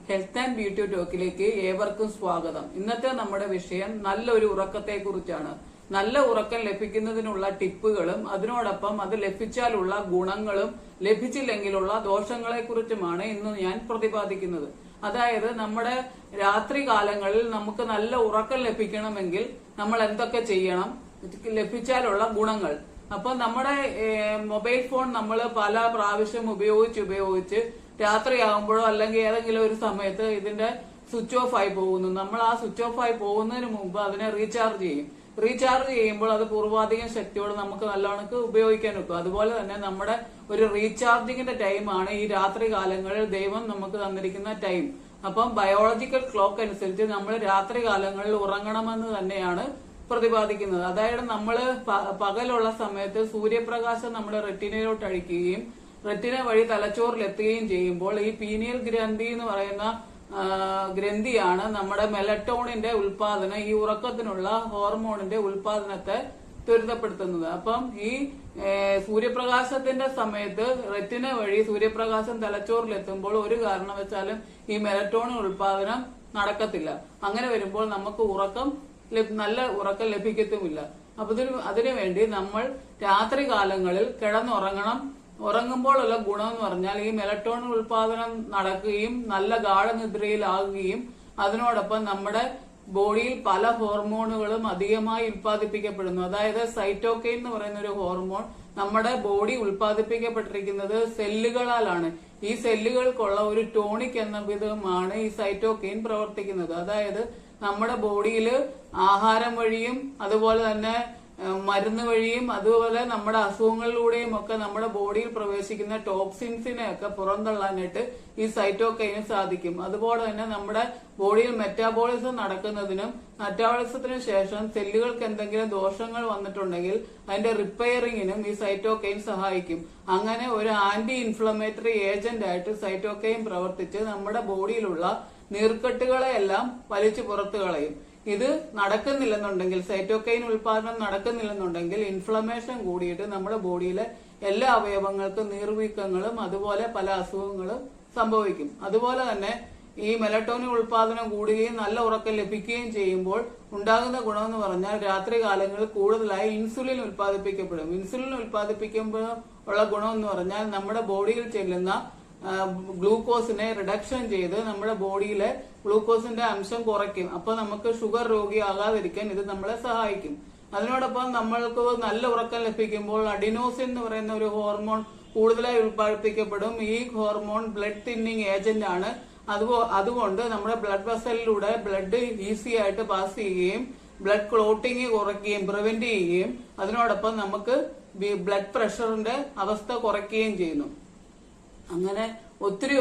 Health and beauty ടോക്കിലേക്ക് ഏവർക്കും സ്വാഗതം. ഇന്നത്തെ നമ്മുടെ വിഷയം നല്ലൊരു ഉറക്കത്തെ കുറിച്ചാണ്. നല്ല ഉറക്കം ലഭിക്കുന്നതിനുള്ള ടിപ്പുകളും അതിനോടൊപ്പം അത് ലഭിച്ചാലുള്ള ഗുണങ്ങളും ലഭിച്ചില്ലെങ്കിലുള്ള ദോഷങ്ങളെ കുറിച്ചുമാണ് ഇന്ന് ഞാൻ പ്രതിപാദിക്കുന്നത്. അതായത് നമ്മുടെ രാത്രി കാലങ്ങളിൽ നമുക്ക് നല്ല ഉറക്കം ലഭിക്കണമെങ്കിൽ നമ്മൾ എന്തൊക്കെ ചെയ്യണം, ലഭിച്ചാലുള്ള ഗുണങ്ങൾ. അപ്പൊ നമ്മുടെ മൊബൈൽ ഫോൺ നമ്മൾ പല പ്രാവശ്യം ഉപയോഗിച്ച് രാത്രിയാകുമ്പോഴോ അല്ലെങ്കിൽ ഏതെങ്കിലും ഒരു സമയത്ത് ഇതിന്റെ സ്വിച്ച് ഓഫ് ആയി പോകുന്നു. നമ്മൾ ആ സ്വിച്ച് ഓഫ് ആയി പോകുന്നതിന് മുമ്പ് അതിനെ റീചാർജ് ചെയ്യും. റീചാർജ് ചെയ്യുമ്പോൾ അത് പൂർവാധികം ശക്തിയോട് നമുക്ക് നല്ലവണ്ണം ഉപയോഗിക്കാൻ വെക്കും. അതുപോലെ തന്നെ നമ്മുടെ ഒരു റീചാർജിങ്ങിന്റെ ടൈമാണ് ഈ രാത്രി കാലങ്ങളിൽ ദൈവം നമുക്ക് തന്നിരിക്കുന്ന ടൈം. അപ്പം ബയോളജിക്കൽ ക്ലോക്ക് അനുസരിച്ച് നമ്മൾ രാത്രി കാലങ്ങളിൽ ഉറങ്ങണമെന്ന് തന്നെയാണ് പ്രതിപാദിക്കുന്നത്. അതായത് നമ്മൾ പകലുള്ള സമയത്ത് സൂര്യപ്രകാശം നമ്മുടെ റെറ്റിനയിലോട്ട് അടിക്കുകയും റെറ്റിന വഴി തലച്ചോറിലെത്തുകയും ചെയ്യുമ്പോൾ ഈ പീനിയൽ ഗ്രന്ഥി എന്ന് പറയുന്ന ഗ്രന്ഥിയാണ് നമ്മുടെ മെലറ്റോണിന്റെ ഉൽപാദനം, ഈ ഉറക്കത്തിനുള്ള ഹോർമോണിന്റെ ഉൽപാദനത്തെ ത്വരിതപ്പെടുത്തുന്നത്. അപ്പം ഈ സൂര്യപ്രകാശത്തിന്റെ സമയത്ത് റെറ്റിന വഴി സൂര്യപ്രകാശം തലച്ചോറിലെത്തുമ്പോൾ ഒരു കാരണവശാലും ഈ മെലറ്റോണിൻ ഉൽപാദനം നടക്കത്തില്ല. അങ്ങനെ വരുമ്പോൾ നമുക്ക് നല്ല ഉറക്കം ലഭിക്കത്തുമില്ല. അപ്പൊ അതിനുവേണ്ടി നമ്മൾ രാത്രി കാലങ്ങളിൽ കിടന്നുറങ്ങണം. ഉറങ്ങുമ്പോഴുള്ള ഗുണം എന്ന് പറഞ്ഞാൽ ഈ മെലറ്റോണിൻ ഉൽപാദനം നടക്കുകയും നല്ല ഗാഢനിദ്രയിലാകുകയും അതിനോടൊപ്പം നമ്മുടെ ബോഡിയിൽ പല ഹോർമോണുകളും അധികമായി ഉൽപ്പാദിപ്പിക്കപ്പെടുന്നു. അതായത് സൈറ്റോകൈൻ എന്ന് പറയുന്ന ഒരു ഹോർമോൺ നമ്മുടെ ബോഡി ഉൽപ്പാദിപ്പിക്കപ്പെട്ടിരിക്കുന്നത് സെല്ലുകളാലാണ്. ഈ സെല്ലുകൾക്കുള്ള ഒരു ടോണിക് എന്ന വിധമാണ് ഈ സൈറ്റോകൈൻ പ്രവർത്തിക്കുന്നത്. അതായത് നമ്മുടെ ബോഡിയിൽ ആഹാരം വഴിയും അതുപോലെ തന്നെ മരുന്ന് വഴിയും അതുപോലെ നമ്മുടെ അസുഖങ്ങളിലൂടെയും ഒക്കെ നമ്മുടെ ബോഡിയിൽ പ്രവേശിക്കുന്ന ടോക്സിൻസിനെ ഒക്കെ പുറന്തള്ളാനായിട്ട് ഈ സൈറ്റോകൈന് സാധിക്കും. അതുപോലെ തന്നെ നമ്മുടെ ബോഡിയിൽ മെറ്റാബോളിസം നടക്കുന്നതിനും മെറ്റാബോളിസത്തിന് ശേഷം സെല്ലുകൾക്ക് എന്തെങ്കിലും ദോഷങ്ങൾ വന്നിട്ടുണ്ടെങ്കിൽ അതിന്റെ റിപ്പയറിങ്ങിനും ഈ സൈറ്റോകൈൻ സഹായിക്കും. അങ്ങനെ ഒരു ആന്റി ഇൻഫ്ലമേറ്ററി ഏജന്റ് ആയിട്ട് സൈറ്റോകൈൻ പ്രവർത്തിച്ച് നമ്മുടെ ബോഡിയിലുള്ള നീർക്കെട്ടുകളെ എല്ലാം വലിച്ചു പുറത്തു കളയും. ഇത് നടക്കുന്നില്ലെന്നുണ്ടെങ്കിൽ, സൈറ്റോകൈൻ ഉൽപാദനം നടക്കുന്നില്ലെന്നുണ്ടെങ്കിൽ ഇൻഫ്ലമേഷൻ കൂടിയിട്ട് നമ്മുടെ ബോഡിയിലെ എല്ലാ അവയവങ്ങൾക്കും നീർവീക്കങ്ങളും അതുപോലെ പല അസുഖങ്ങളും സംഭവിക്കും. അതുപോലെ തന്നെ ഈ മെലറ്റോണിൻ ഉൽപാദനം കൂടുകയും നല്ല ഉറക്കം ലഭിക്കുകയും ചെയ്യുമ്പോൾ ഉണ്ടാകുന്ന ഗുണമെന്ന് പറഞ്ഞാൽ രാത്രി കാലങ്ങളിൽ കൂടുതലായി ഇൻസുലിൻ ഉൽപ്പാദിപ്പിക്കപ്പെടും. ഇൻസുലിൻ ഉൽപ്പാദിപ്പിക്കുമ്പോൾ ഉള്ള ഗുണം എന്ന് പറഞ്ഞാൽ നമ്മുടെ ബോഡിയിൽ ചെല്ലുന്ന ഗ്ലൂക്കോസിനെ റിഡക്ഷൻ ചെയ്ത് നമ്മുടെ ബോഡിയിലെ ഗ്ലൂക്കോസിന്റെ അംശം കുറയ്ക്കും. അപ്പൊ നമുക്ക് ഷുഗർ രോഗിയാകാതിരിക്കാൻ ഇത് നമ്മളെ സഹായിക്കും. അതിനോടൊപ്പം നമ്മൾക്ക് നല്ല ഉറക്കം ലഭിക്കുമ്പോൾ അഡിനോസിൻ എന്ന് പറയുന്ന ഒരു ഹോർമോൺ കൂടുതലായി ഉൽപ്പാദിപ്പിക്കപ്പെടും. ഈ ഹോർമോൺ ബ്ലഡ് തിന്നിങ് ഏജന്റ് ആണ്. അതുകൊണ്ട് നമ്മുടെ ബ്ലഡ് വെസലിലൂടെ ബ്ലഡ് ഈസി ആയിട്ട് പാസ് ചെയ്യുകയും ബ്ലഡ് ക്ലോട്ടിങ് കുറയ്ക്കുകയും പ്രിവെന്റ് ചെയ്യുകയും അതിനോടൊപ്പം നമുക്ക് ബ്ലഡ് പ്രഷറിന്റെ അവസ്ഥ കുറയ്ക്കുകയും ചെയ്യുന്നു. അങ്ങനെ ഒത്തിരി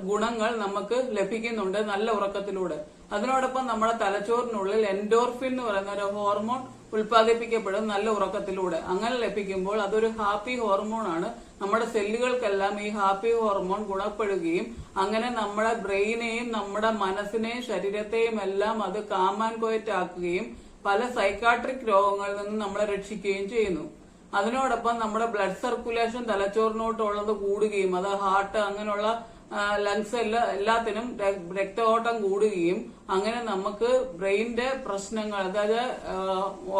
ഗുണങ്ങൾ നമുക്ക് ലഭിക്കുന്നുണ്ട് നല്ല ഉറക്കത്തിലൂടെ. അതിനോടൊപ്പം നമ്മുടെ തലച്ചോറിനുള്ളിൽ എൻഡോർഫിൻ എന്ന് പറയുന്ന ഒരു ഹോർമോൺ ഉൽപ്പാദിപ്പിക്കപ്പെടും നല്ല ഉറക്കത്തിലൂടെ. അങ്ങനെ ലഭിക്കുമ്പോൾ അതൊരു ഹാപ്പി ഹോർമോൺ ആണ്. നമ്മുടെ സെല്ലുകൾക്കെല്ലാം ഈ ഹാപ്പി ഹോർമോൺ ഗുണപ്പെടുകയും അങ്ങനെ നമ്മുടെ ബ്രെയിനെയും നമ്മുടെ മനസ്സിനെയും ശരീരത്തെയും എല്ലാം അത് കാം ആൻഡ് ക്വയറ്റ് ആക്കുകയും പല സൈക്കാട്രിക് രോഗങ്ങളിൽ നിന്ന് നമ്മളെ രക്ഷിക്കുകയും ചെയ്യുന്നു. അതിനോടൊപ്പം നമ്മുടെ ബ്ലഡ് സർക്കുലേഷൻ തലച്ചോറിനോട്ടുള്ളത് കൂടുകയും അത് ഹാർട്ട് അങ്ങനെയുള്ള ലങ്സ് എല്ലാത്തിനും രക്തഓട്ടം കൂടുകയും അങ്ങനെ നമുക്ക് ബ്രെയിനിന്റെ പ്രശ്നങ്ങൾ, അതായത്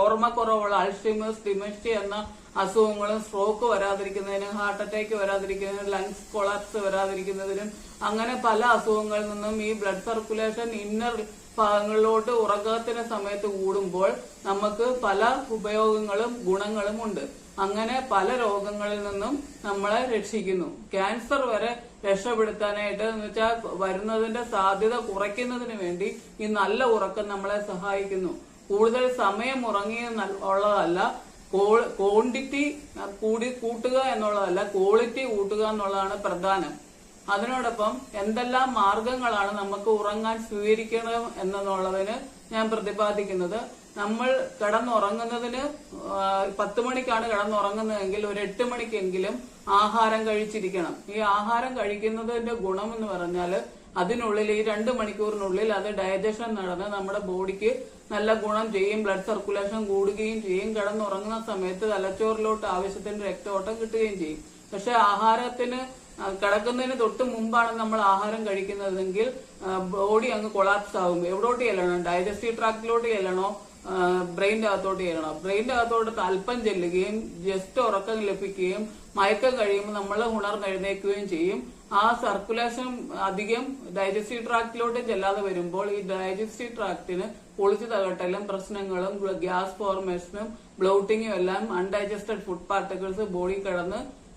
ഓർമ്മക്കുറവുള്ള അൾഷിമേഴ്സ്, ഡിമെൻഷ്യ എന്ന അസുഖങ്ങളും സ്ട്രോക്ക് വരാതിരിക്കുന്നതിനും ഹാർട്ട് അറ്റാക്ക് വരാതിരിക്കുന്നതിനും ലങ്സ് കൊളാപ്സ് വരാതിരിക്കുന്നതിനും അങ്ങനെ പല അസുഖങ്ങളിൽ നിന്നും ഈ ബ്ലഡ് സർക്കുലേഷൻ ഇന്നർ ഭാഗങ്ങളിലോട്ട് ഉറക്കത്തിന് സമയത്ത് കൂടുമ്പോൾ നമുക്ക് പല ഉപയോഗങ്ങളും ഗുണങ്ങളും ഉണ്ട്. അങ്ങനെ പല രോഗങ്ങളിൽ നിന്നും നമ്മളെ രക്ഷിക്കുന്നു. ക്യാൻസർ വരെ രക്ഷപ്പെടുത്താനായിട്ട് എന്ന് വെച്ചാൽ വരുന്നതിന്റെ സാധ്യത കുറയ്ക്കുന്നതിന് വേണ്ടി ഈ നല്ല ഉറക്കം നമ്മളെ സഹായിക്കുന്നു. കൂടുതൽ സമയം ഉറങ്ങി ഉള്ളതല്ല, ക്വാണ്ടിറ്റി കൂട്ടുക എന്നുള്ളതല്ല, ക്വാളിറ്റി കൂട്ടുക എന്നുള്ളതാണ് പ്രധാനം. അതിനോടൊപ്പം എന്തെല്ലാം മാർഗങ്ങളാണ് നമുക്ക് ഉറങ്ങാൻ സ്വീകരിക്കണം എന്നുള്ളതിന് ഞാൻ പ്രതിപാദിക്കുന്നത്. നമ്മൾ കിടന്നുറങ്ങുന്നതിന് 10 മണിക്കാണ് കിടന്നുറങ്ങുന്നതെങ്കിൽ ഒരു 8 മണിക്കെങ്കിലും ആഹാരം കഴിച്ചിരിക്കണം. ഈ ആഹാരം കഴിക്കുന്നതിന്റെ ഗുണം എന്ന് പറഞ്ഞാൽ അതിനുള്ളിൽ ഈ 2 മണിക്കൂറിനുള്ളിൽ അത് ഡൈജഷൻ നടന്ന് നമ്മുടെ ബോഡിക്ക് നല്ല ഗുണം ചെയ്യും. ബ്ലഡ് സർക്കുലേഷൻ കൂടുകയും ചെയ്യും. കിടന്നുറങ്ങുന്ന സമയത്ത് തലച്ചോറിലോട്ട് ആവശ്യത്തിന് രക്തഓട്ടം കിട്ടുകയും ചെയ്യും. പക്ഷെ ആഹാരത്തിന് കിടക്കുന്നതിന് തൊട്ട് മുമ്പാണ് നമ്മൾ ആഹാരം കഴിക്കുന്നതെങ്കിൽ ബോഡി അങ്ങ് കൊളാപ്സ് ആകും. എവിടോട്ട് ചെല്ലണം? ഡൈജസ്റ്റീവ് ട്രാക്റ്റിലോട്ട് ചെല്ലണോ, ബ്രെയിൻ്റെ അകത്തോട്ട് ചെല്ലണം? ബ്രെയിൻ്റെ അകത്തോട്ട് അല്പം ചെല്ലുകയും ജസ്റ്റ് ഉറക്കം ലഭിക്കുകയും മയക്കം കഴിയുമ്പോൾ നമ്മൾ ഉണർന്നെഴുന്നേൽക്കുകയും ചെയ്യും. ആ സർക്കുലേഷൻ അധികം ഡൈജസ്റ്റീവ് ട്രാക്റ്റിലോട്ട് ചെല്ലാതെ വരുമ്പോൾ ഈ ഡൈജസ്റ്റീവ് ട്രാക്റ്റിന് പൊളിച്ചു തകട്ടലും പ്രശ്നങ്ങളും ഗ്യാസ് ഫോർമേഷനും ബ്ലോട്ടിങ്ങും എല്ലാം അൺഡൈജസ്റ്റഡ് ഫുഡ് പാർട്ടിക്കിൾസ് ബോഡി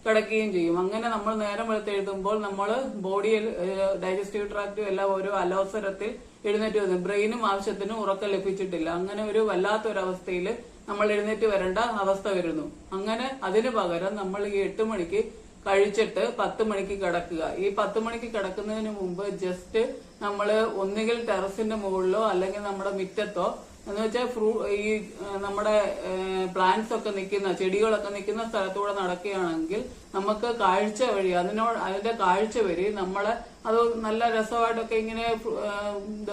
കിടക്കുകയും ചെയ്യും. അങ്ങനെ നമ്മൾ നേരം വെളുത്തെഴുതുമ്പോൾ നമ്മൾ ബോഡിയിൽ ഡൈജസ്റ്റീവ് ട്രാക്റ്റും എല്ലാം ഓരോ അലോസരത്തിൽ എഴുന്നേറ്റ് വരുന്നു. ബ്രെയിനും ആവശ്യത്തിന് ഉറക്കം ലഭിച്ചിട്ടില്ല. അങ്ങനെ ഒരു വല്ലാത്തൊരവസ്ഥയിൽ നമ്മൾ എഴുന്നേറ്റ് വരേണ്ട അവസ്ഥ വരുന്നു. അങ്ങനെ അതിന് പകരം നമ്മൾ ഈ 8 മണിക്ക് കഴിച്ചിട്ട് 10 മണിക്ക് കിടക്കുക. ഈ 10 മണിക്ക് കിടക്കുന്നതിന് മുമ്പ് ജസ്റ്റ് നമ്മൾ ഒന്നുകിൽ ടെറസിന്റെ മുകളിലോ അല്ലെങ്കിൽ നമ്മുടെ മുറ്റത്തോ എന്ന് വെച്ചാൽ ഈ നമ്മുടെ പ്ലാന്റ്സ് ഒക്കെ നിൽക്കുന്ന ചെടികളൊക്കെ നിൽക്കുന്ന സ്ഥലത്തൂടെ നടക്കുകയാണെങ്കിൽ നമുക്ക് കാഴ്ച വഴി അതിന്റെ കാഴ്ച വഴി നമ്മളെ അത് നല്ല രസമായിട്ടൊക്കെ ഇങ്ങനെ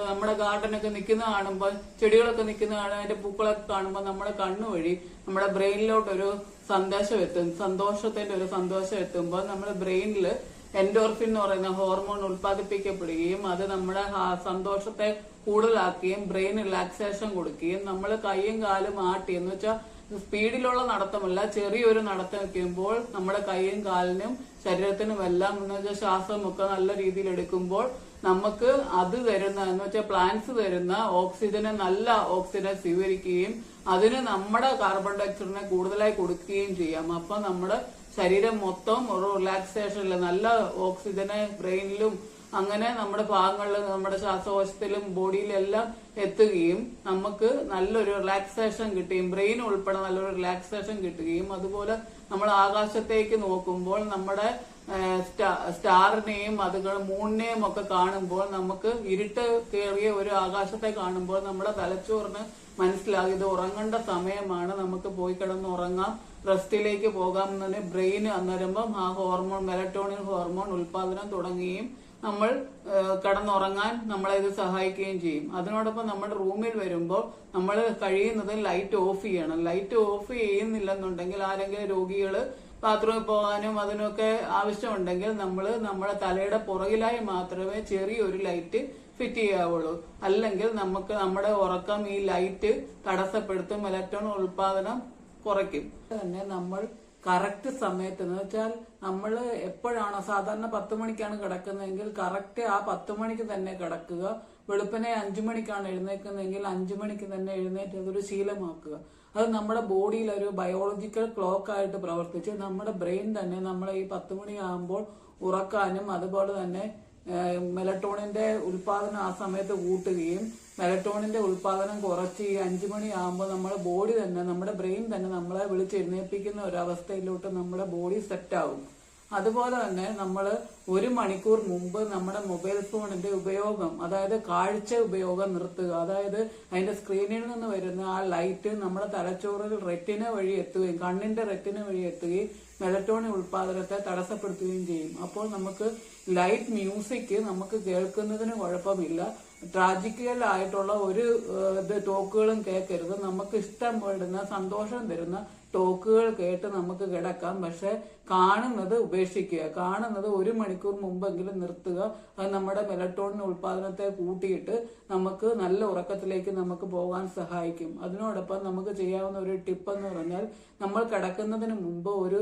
നമ്മുടെ ഗാർഡനൊക്കെ നിൽക്കുന്ന കാണുമ്പോൾ ചെടികളൊക്കെ നിൽക്കുന്ന കാണുമ്പോൾ അതിന്റെ പൂക്കളൊക്കെ കാണുമ്പോൾ നമ്മുടെ കണ്ണുവഴി നമ്മുടെ ബ്രെയിനിലോട്ടൊരു സന്ദേശം എത്തും. സന്തോഷത്തിന്റെ ഒരു സന്തോഷം എത്തുമ്പോൾ നമ്മുടെ ബ്രെയിനിൽ എൻഡോർഫിൻ എന്ന് പറയുന്ന ഹോർമോൺ ഉൽപ്പാദിപ്പിക്കപ്പെടുകയും അത് നമ്മുടെ സന്തോഷത്തെ കൂടുതലാക്കുകയും ബ്രെയിൻ റിലാക്സേഷൻ കൊടുക്കുകയും നമ്മൾ കൈയും കാലും ആട്ടി എന്ന് വെച്ചാൽ സ്പീഡിലുള്ള നടത്തമല്ല, ചെറിയൊരു നടത്തം വയ്ക്കുമ്പോൾ നമ്മുടെ കൈയും കാലിനും ശരീരത്തിനും എല്ലാം എന്ന് വെച്ചാൽ ശ്വാസമൊക്കെ നല്ല രീതിയിൽ എടുക്കുമ്പോൾ നമുക്ക് അത് തരുന്ന എന്ന് വെച്ചാൽ പ്ലാന്റ്സ് തരുന്ന ഓക്സിജനെ നല്ല ഓക്സിജനെ സ്വീകരിക്കുകയും അതിന് നമ്മുടെ കാർബൺ ഡയോക്സൈഡിനെ കൂടുതലായി കൊടുക്കുകയും ചെയ്യാം. അപ്പൊ നമ്മുടെ ശരീരം മൊത്തം ഒരു റിലാക്സേഷനിൽ നല്ല ഓക്സിജനെ ബ്രെയിനിലും അങ്ങനെ നമ്മുടെ ഭാഗങ്ങളിൽ നമ്മുടെ ശ്വാസകോശത്തിലും ബോഡിയിലെല്ലാം എത്തുകയും നമുക്ക് നല്ലൊരു റിലാക്സേഷൻ കിട്ടുകയും ബ്രെയിൻ ഉൾപ്പെടെ നല്ലൊരു റിലാക്സേഷൻ കിട്ടുകയും അതുപോലെ നമ്മൾ ആകാശത്തേക്ക് നോക്കുമ്പോൾ നമ്മുടെ സ്റ്റാറിനെയും അതുപോലെ മൂണിനെയും ഒക്കെ കാണുമ്പോൾ നമുക്ക് ഇരുട്ട് കയറിയ ഒരു ആകാശത്തെ കാണുമ്പോൾ നമ്മുടെ തലച്ചോറിന് മനസ്സിലാകും ഇത് ഉറങ്ങേണ്ട സമയമാണ്, നമുക്ക് പോയി കിടന്ന് ഉറങ്ങാം, റെസ്റ്റിലേക്ക് പോകാം എന്നതിന് ബ്രെയിൻ അന്നേരമ്പം ആ ഹോർമോൺ മെലറ്റോണിൻ ഹോർമോൺ ഉൽപാദനം തുടങ്ങുകയും നമ്മൾ കിടന്നുറങ്ങാൻ നമ്മളെ ഇത് സഹായിക്കുകയും ചെയ്യും. അതിനോടൊപ്പം നമ്മുടെ റൂമിൽ വരുമ്പോൾ നമ്മൾ കഴിയുന്നത് ലൈറ്റ് ഓഫ് ചെയ്യണം. ലൈറ്റ് ഓഫ് ചെയ്യുന്നില്ലെന്നുണ്ടെങ്കിൽ ആരെങ്കിലും രോഗികള് ബാത്റൂമിൽ പോകാനും അതിനൊക്കെ ആവശ്യമുണ്ടെങ്കിൽ നമ്മൾ നമ്മുടെ തലയുടെ പുറകിലായി മാത്രമേ ചെറിയൊരു ലൈറ്റ് ഫിറ്റ് ചെയ്യാവുള്ളൂ. അല്ലെങ്കിൽ നമുക്ക് നമ്മുടെ ഉറക്കം ഈ ലൈറ്റ് തടസ്സപ്പെടുത്തും, മെലറ്റോണിൻ ഉൽപാദനം കുറയ്ക്കും. തന്നെ നമ്മൾ കറക്റ്റ് സമയത്ത് എന്ന് വെച്ചാൽ നമ്മൾ എപ്പോഴാണോ സാധാരണ 10 മണിക്കാണ് കിടക്കുന്നതെങ്കിൽ കറക്റ്റ് ആ 10 മണിക്ക് തന്നെ കിടക്കുക. വെളുപ്പിനെ 5 മണിക്കാണ് എഴുന്നേൽക്കുന്നതെങ്കിൽ 5 മണിക്ക് തന്നെ എഴുന്നേറ്റ് അതൊരു ശീലമാക്കുക. അത് നമ്മുടെ ബോഡിയിൽ ഒരു ബയോളജിക്കൽ ക്ലോക്ക് ആയിട്ട് പ്രവർത്തിച്ച് നമ്മുടെ ബ്രെയിൻ തന്നെ നമ്മളെ ഈ 10 മണിയാകുമ്പോൾ ഉറക്കാനും അതുപോലെ തന്നെ മെലറ്റോണിന്റെ ഉൽപാദനം ആ സമയത്ത് കൂട്ടുകയും മെലറ്റോണിന്റെ ഉൽപാദനം കുറച്ച് ഈ 5 മണിയാകുമ്പോൾ നമ്മുടെ ബോഡി തന്നെ നമ്മുടെ ബ്രെയിൻ തന്നെ നമ്മളെ വിളിച്ചെഴുന്നേൽപ്പിക്കുന്ന ഒരവസ്ഥയിലോട്ട് നമ്മുടെ ബോഡി സെറ്റ് ആകും. അതുപോലെ തന്നെ നമ്മൾ 1 മണിക്കൂർ മുമ്പ് നമ്മുടെ മൊബൈൽ ഫോണിന്റെ ഉപയോഗം അതായത് കാഴ്ച ഉപയോഗം നിർത്തുക. അതായത് അതിന്റെ സ്ക്രീനിൽ നിന്ന് വരുന്ന ആ ലൈറ്റ് നമ്മുടെ തലച്ചോറിൽ റെറ്റിന വഴി എത്തുകയും കണ്ണിന്റെ റെറ്റിന വഴി എത്തുകയും മെലറ്റോണിൻ ഉൽപാദനത്തെ തടസ്സപ്പെടുത്തുകയും ചെയ്യും. അപ്പോൾ നമുക്ക് ലൈറ്റ് മ്യൂസിക് നമുക്ക് കേൾക്കുന്നതിന് കുഴപ്പമില്ല. ട്രാജിക്കൽ ആയിട്ടുള്ള ഒരു ടോക്കുകളും കേൾക്കരുത്. നമുക്ക് ഇഷ്ടം പെടുന്ന സന്തോഷം തരുന്ന ടോക്കുകൾ കേട്ട് നമുക്ക് കിടക്കാം. പക്ഷെ കാണുന്നത് ഉപേക്ഷിക്കുക. കാണുന്നത് 1 മണിക്കൂർ മുമ്പെങ്കിലും നിർത്തുക. അത് നമ്മുടെ മെലറ്റോണിൻ ഉൽപാദനത്തെ കൂട്ടിയിട്ട് നമുക്ക് നല്ല ഉറക്കത്തിലേക്ക് നമുക്ക് പോകാൻ സഹായിക്കും. അതിനോടൊപ്പം നമുക്ക് ചെയ്യാവുന്ന ഒരു ടിപ്പ് എന്ന് പറഞ്ഞാൽ നമ്മൾ കിടക്കുന്നതിന് മുമ്പ് ഒരു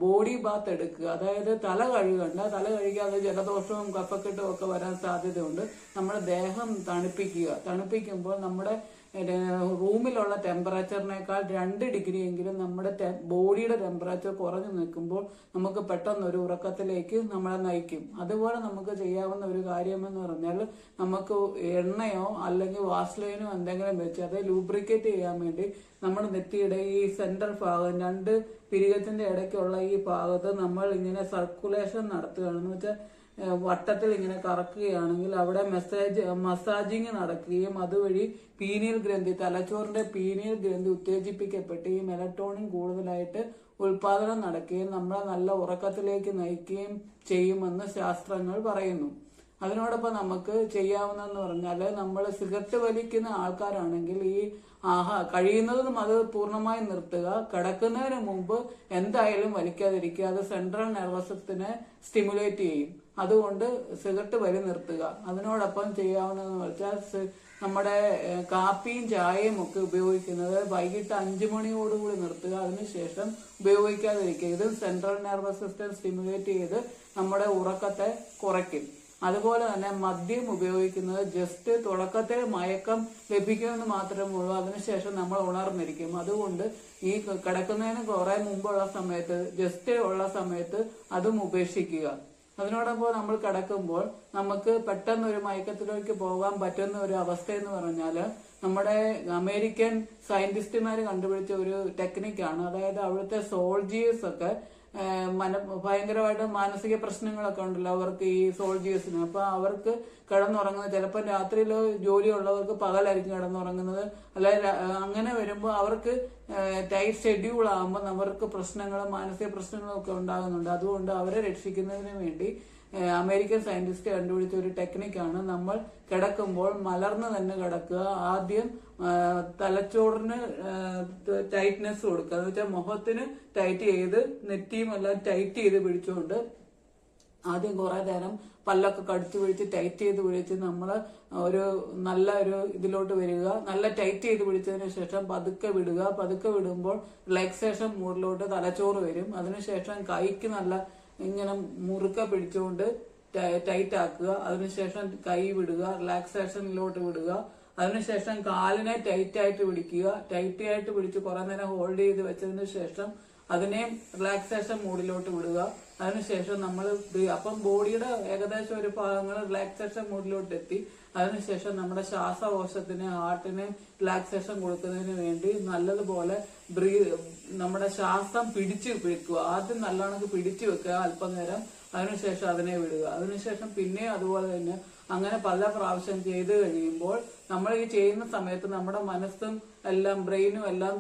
ബോഡി ബാത്ത് എടുക്കുക. അതായത് തല കഴുകണ്ട. തല കഴുകാതെ ജലദോഷവും കഫക്കെട്ടും ഒക്കെ വരാൻ സാധ്യതയുണ്ട്. നമ്മുടെ ദേഹം തണുപ്പിക്കുക. തണുപ്പിക്കുമ്പോൾ നമ്മുടെ റൂമിലുള്ള ടെമ്പറേച്ചറിനേക്കാൾ 2 ഡിഗ്രി എങ്കിലും നമ്മുടെ ബോഡിയുടെ ടെമ്പറേച്ചർ കുറഞ്ഞു നിൽക്കുമ്പോൾ നമുക്ക് പെട്ടെന്ന് ഒരു ഉറക്കത്തിലേക്ക് നമ്മളെ നയിക്കും. അതുപോലെ നമുക്ക് ചെയ്യാവുന്ന ഒരു കാര്യമെന്ന് പറഞ്ഞാൽ നമുക്ക് എണ്ണയോ അല്ലെങ്കിൽ വാസ്ലൈനോ എന്തെങ്കിലും വെച്ച് അത് ലൂബ്രിക്കേറ്റ് ചെയ്യാൻ വേണ്ടി നമ്മുടെ നെറ്റിയുടെ ഈ സെൻട്രൽ ഭാഗം 2 പിരികത്തിന്റെ ഇടയ്ക്കുള്ള ഈ ഭാഗത്ത് നമ്മൾ ഇങ്ങനെ സർക്കുലേഷൻ നടത്തുകയാണെന്ന് വെച്ചാൽ വട്ടത്തിൽ ഇങ്ങനെ കറക്കുകയാണെങ്കിൽ അവിടെ മസാജിങ് നടക്കുകയും അതുവഴി പീനിയൽ ഗ്രന്ഥി തലച്ചോറിന്റെ പീനിയൽ ഗ്രന്ഥി ഉത്തേജിപ്പിക്കപ്പെട്ട് ഈ മെലറ്റോണിൻ കൂടുതലായിട്ട് ഉൽപാദനം നടക്കുകയും നമ്മളെ നല്ല ഉറക്കത്തിലേക്ക് നയിക്കുകയും ചെയ്യുമെന്ന് ശാസ്ത്രങ്ങൾ പറയുന്നു. അതിനോടൊപ്പം നമുക്ക് ചെയ്യാവുന്നതെന്ന് പറഞ്ഞാൽ നമ്മൾ സിഗരറ്റ് വലിക്കുന്ന ആൾക്കാരാണെങ്കിൽ ഈ കഴിയുന്നതും അത് പൂർണ്ണമായും നിർത്തുക. കിടക്കുന്നതിന് മുമ്പ് എന്തായാലും വലിക്കാതിരിക്കുക. അത് സെൻട്രൽ നെർവസ് സിസ്റ്റത്തിനെ സ്റ്റിമുലേറ്റ് ചെയ്യും. അതുകൊണ്ട് സിഗരറ്റ് വലി നിർത്തുക. അതിനോടൊപ്പം ചെയ്യാവുന്നതെന്ന് വെച്ചാൽ നമ്മുടെ കാപ്പിയും ചായയും ഒക്കെ ഉപയോഗിക്കുന്നത് വൈകിട്ട് 5 മണിയോടുകൂടി നിർത്തുക. അതിനുശേഷം ഉപയോഗിക്കാതിരിക്കുക. ഇത് സെൻട്രൽ നെർവസ് സിസ്റ്റം സ്റ്റിമുലേറ്റ് ചെയ്ത് നമ്മുടെ ഉറക്കത്തെ കുറയ്ക്കും. അതുപോലെ തന്നെ മദ്യം ഉപയോഗിക്കുന്നത് ജസ്റ്റ് തുടക്കത്തിൽ മയക്കം ലഭിക്കുമെന്ന് മാത്രമേ ഉള്ളൂ. അതിനുശേഷം നമ്മൾ ഉണർന്നിരിക്കും. അതുകൊണ്ട് ഈ കിടക്കുന്നതിന് കുറെ മുമ്പുള്ള സമയത്ത്, ജസ്റ്റ് ഉള്ള സമയത്ത് അതും ഉപേക്ഷിക്കുക. അതിനോടൊപ്പം നമ്മൾ കിടക്കുമ്പോൾ നമുക്ക് പെട്ടെന്ന് ഒരു മയക്കത്തിലേക്ക് പോകാൻ പറ്റുന്ന ഒരു അവസ്ഥ എന്ന് പറഞ്ഞാൽ നമ്മുടെ അമേരിക്കൻ സയന്റിസ്റ്റുമാർ കണ്ടുപിടിച്ച ഒരു ടെക്നിക്കാണ്. അതായത് അവിടുത്തെ സോൾജിയേഴ്സ് ഒക്കെ ഭയങ്കരമായിട്ട് മാനസിക പ്രശ്നങ്ങളൊക്കെ ഉണ്ടല്ലോ അവർക്ക്, ഈ സോൾജിയേഴ്സിന്. അപ്പൊ അവർക്ക് കിടന്നുറങ്ങുന്നത് ചിലപ്പോൾ രാത്രിയിൽ ജോലിയുള്ളവർക്ക് പകലായിരിക്കും കിടന്നുറങ്ങുന്നത്. അല്ലാതെ അങ്ങനെ വരുമ്പോൾ അവർക്ക് ടൈറ്റ് ഷെഡ്യൂൾ ആകുമ്പോൾ അവർക്ക് പ്രശ്നങ്ങളും മാനസിക പ്രശ്നങ്ങളും ഒക്കെ ഉണ്ടാകുന്നുണ്ട്. അതുകൊണ്ട് അവരെ രക്ഷിക്കുന്നതിന് വേണ്ടി അമേരിക്കൻ സയന്റിസ്റ്റ് കണ്ടുപിടിച്ച ഒരു ടെക്നിക്കാണ് നമ്മൾ കിടക്കുമ്പോൾ മലർന്ന് തന്നെ കിടക്കുക. ആദ്യം തലച്ചോറിന് ടൈറ്റ്നെസ് കൊടുക്കുക. എന്ന് വെച്ചാൽ മുഖത്തിന് ടൈറ്റ് ചെയ്ത് നെറ്റിയും എല്ലാം ടൈറ്റ് ചെയ്ത് പിടിച്ചുകൊണ്ട് ആദ്യം കുറെ നേരം പല്ലൊക്കെ കടിച്ചു പിടിച്ച് ടൈറ്റ് ചെയ്ത് പിടിച്ച് നമ്മൾ ഒരു നല്ല ഒരു ഇതിലോട്ട് വരിക. നല്ല ടൈറ്റ് ചെയ്ത് പിടിച്ചതിന് ശേഷം പതുക്കെ വിടുക. പതുക്കെ വിടുമ്പോൾ റിലാക്സേഷൻ മൂഡിലോട്ട് തലച്ചോറ് വരും. അതിനുശേഷം കൈക്ക് നല്ല ഇങ്ങനെ മുറുക്ക പിടിച്ചുകൊണ്ട് ടൈറ്റ് ആക്കുക. അതിനുശേഷം കൈ വിടുക, റിലാക്സേഷനിലോട്ട് വിടുക. അതിനുശേഷം കാലിനെ ടൈറ്റ് ആയിട്ട് പിടിക്കുക. ടൈറ്റ് ആയിട്ട് പിടിച്ച് കുറെ നേരം ഹോൾഡ് ചെയ്ത് വെച്ചതിന് ശേഷം അതിനെയും റിലാക്സേഷൻ മൂഡിലോട്ട് വിടുക. അതിനുശേഷം നമ്മൾ അപ്പം ബോഡിയുടെ ഏകദേശം ഒരു ഭാഗങ്ങൾ റിലാക്സേഷൻ മൂഡിലോട്ട് എത്തി. അതിനുശേഷം നമ്മുടെ ശ്വാസകോശത്തിന്, ഹാർട്ടിന് റിലാക്സേഷൻ കൊടുക്കുന്നതിന് വേണ്ടി നല്ലതുപോലെ നമ്മുടെ ശ്വാസം പിടിച്ചു വെക്കുക. ആദ്യം നല്ലോണം പിടിച്ചു വെക്കുക അല്പനേരം. അതിനുശേഷം അതിനെ വിടുക. അതിനുശേഷം പിന്നെ അതുപോലെ തന്നെ അങ്ങനെ പല പ്രാവശ്യം ചെയ്ത് കഴിയുമ്പോൾ നമ്മൾ ഈ ചെയ്യുന്ന സമയത്ത് നമ്മുടെ മനസ്സും എല്ലാം ബ്രെയിനും എല്ലാം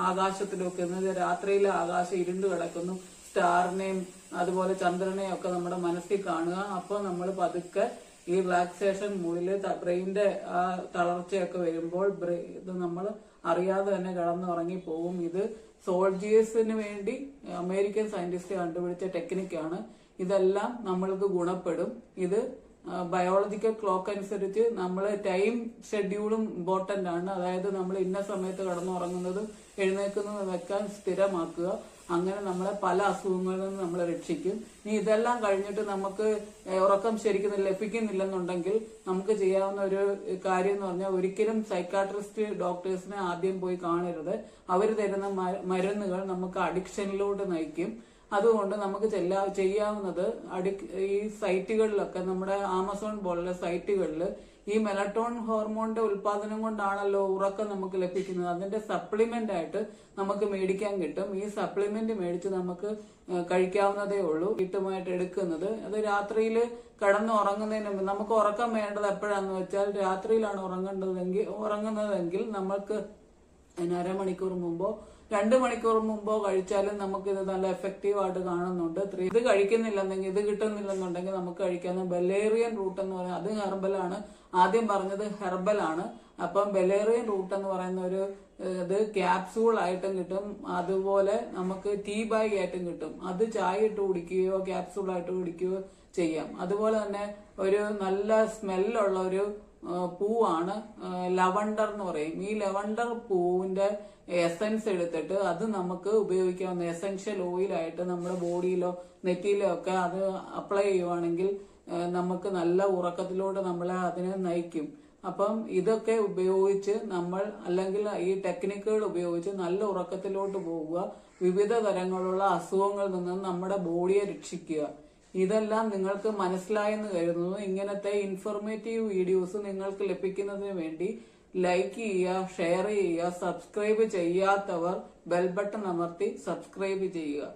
ആകാശത്തിലൊക്കെ, രാത്രിയിലെ ആകാശം ഇരുണ്ട് കിടക്കുന്നു, സ്റ്റാറിനെയും അതുപോലെ ചന്ദ്രനെയും ഒക്കെ നമ്മുടെ മനസ്സിൽ കാണുക. അപ്പൊ നമ്മൾ പതുക്കെ ഈ റിലാക്സേഷൻ മൂഡില് ബ്രെയിനിന്റെ ആ തളർച്ചയൊക്കെ വരുമ്പോൾ ഇത് നമ്മൾ അറിയാതെ തന്നെ കിടന്നുറങ്ങി പോകും. ഇത് സോൾജിയേഴ്സിന് വേണ്ടി അമേരിക്കൻ സയന്റിസ്റ്റ് കണ്ടുപിടിച്ച ടെക്നിക്കാണ്. ഇതെല്ലാം നമ്മൾക്ക് ഗുണപ്പെടും. ഇത് ബയോളജിക്കൽ ക്ലോക്ക് അനുസരിച്ച് നമ്മൾ ടൈം ഷെഡ്യൂളും ഇമ്പോർട്ടന്റ് ആണ്. അതായത് നമ്മൾ ഇന്ന സമയത്ത് കിടന്നുറങ്ങുന്നതും എഴുന്നേൽക്കുന്നതും വെക്കാൻ സ്ഥിരമാക്കുക. അങ്ങനെ നമ്മളെ പല അസുഖങ്ങളിൽ നിന്ന് നമ്മളെ രക്ഷിക്കും. ഇനി ഇതെല്ലാം കഴിഞ്ഞിട്ട് നമുക്ക് ഉറക്കം ശരിക്കും ലഭിക്കുന്നില്ലെന്നുണ്ടെങ്കിൽ നമുക്ക് ചെയ്യാവുന്ന ഒരു കാര്യം എന്ന് പറഞ്ഞാൽ ഒരിക്കലും സൈക്കാട്രിസ്റ്റ് ഡോക്ടേഴ്സിനെ ആദ്യം പോയി കാണരുത്. അവർ തരുന്ന മരുന്നുകൾ നമുക്ക് അഡിക്ഷനിലോട്ട് നയിക്കും. അതുകൊണ്ട് നമുക്ക് ചെയ്യാവുന്നത് ഈ സൈറ്റുകളിലൊക്കെ, നമ്മുടെ ആമസോൺ പോലുള്ള സൈറ്റുകളിൽ ഈ മെലട്ടോൺ ഹോർമോണിന്റെ ഉൽപാദനം കൊണ്ടാണല്ലോ ഉറക്കം നമുക്ക് ലഭിക്കുന്നത്. അതിന്റെ സപ്ലിമെന്റ് ആയിട്ട് നമുക്ക് മേടിക്കാൻ കിട്ടും. ഈ സപ്ലിമെന്റ് മേടിച്ച് നമുക്ക് കഴിക്കാവുന്നതേ ഉള്ളൂ. വീട്ടുമായിട്ട് എടുക്കുന്നത് അത് രാത്രിയിൽ കിടന്നുറങ്ങുന്നതിന് മുമ്പ്. നമുക്ക് ഉറക്കം വേണ്ടത് എപ്പോഴാന്ന് വെച്ചാൽ രാത്രിയിലാണ് ഉറങ്ങുന്നതെങ്കിൽ നമുക്ക് അതിന് അരമണിക്കൂർ മുമ്പോ 2 മണിക്കൂർ മുമ്പോ കഴിച്ചാലും നമുക്ക് ഇത് നല്ല എഫക്റ്റീവ് ആയിട്ട് കാണുന്നുണ്ട്. ഇത് കഴിക്കുന്നില്ലെന്നെങ്കിൽ, ഇത് കിട്ടുന്നില്ലെന്നുണ്ടെങ്കിൽ നമുക്ക് കഴിക്കാവുന്ന ബെലേറിയൻ റൂട്ട് എന്ന് പറയുന്നത്, അത് ഹെർബലാണ്. ആദ്യം പറഞ്ഞത് ഹെർബലാണ്. അപ്പം ബെലേറിയൻ റൂട്ട് എന്ന് പറയുന്ന ഒരു ഇത് ക്യാപ്സൂൾ ആയിട്ടും കിട്ടും. അതുപോലെ നമുക്ക് ടീ ബാഗ് ആയിട്ടും കിട്ടും. അത് ചായ ഇട്ട് കുടിക്കുകയോ ക്യാപ്സൂൾ ആയിട്ട് കുടിക്കുകയോ ചെയ്യാം. അതുപോലെ തന്നെ ഒരു നല്ല സ്മെല്ലുള്ള ഒരു പൂവാണ് ലവണ്ടർ എന്ന് പറയും. ഈ ലവണ്ടർ പൂവിന്റെ എസൻസ് എടുത്തിട്ട് അത് നമുക്ക് ഉപയോഗിക്കാവുന്ന എസൻഷ്യൽ ഓയിലായിട്ട് നമ്മുടെ ബോഡിയിലോ നെറ്റിയിലോ ഒക്കെ അത് അപ്ലൈ ചെയ്യുവാണെങ്കിൽ നമുക്ക് നല്ല ഉറക്കത്തിലൂടെ നമ്മളെ അതിനെ നയിക്കും. അപ്പം ഇതൊക്കെ ഉപയോഗിച്ച് നമ്മൾ, അല്ലെങ്കിൽ ഈ ടെക്നിക്കുകൾ ഉപയോഗിച്ച് നല്ല ഉറക്കത്തിലോട്ട് പോവുക. വിവിധ തരങ്ങളുള്ള അസുഖങ്ങളിൽ നിന്ന് നമ്മുടെ ബോഡിയെ രക്ഷിക്കുക. ഇതെല്ലാം നിങ്ങൾക്ക് മനസ്സിലായെന്ന് കരുതുന്നു. ഇങ്ങനത്തെ ഇൻഫോർമേറ്റീവ് വീഡിയോസ് നിങ്ങൾക്ക് ലഭിക്കുന്നതിന് വേണ്ടി ലൈക്ക് ചെയ്യുക, ഷെയർ ചെയ്യുക. സബ്സ്ക്രൈബ് ചെയ്യാത്തവർ ബെൽ ബട്ടൺ അമർത്തി സബ്സ്ക്രൈബ് ചെയ്യുക.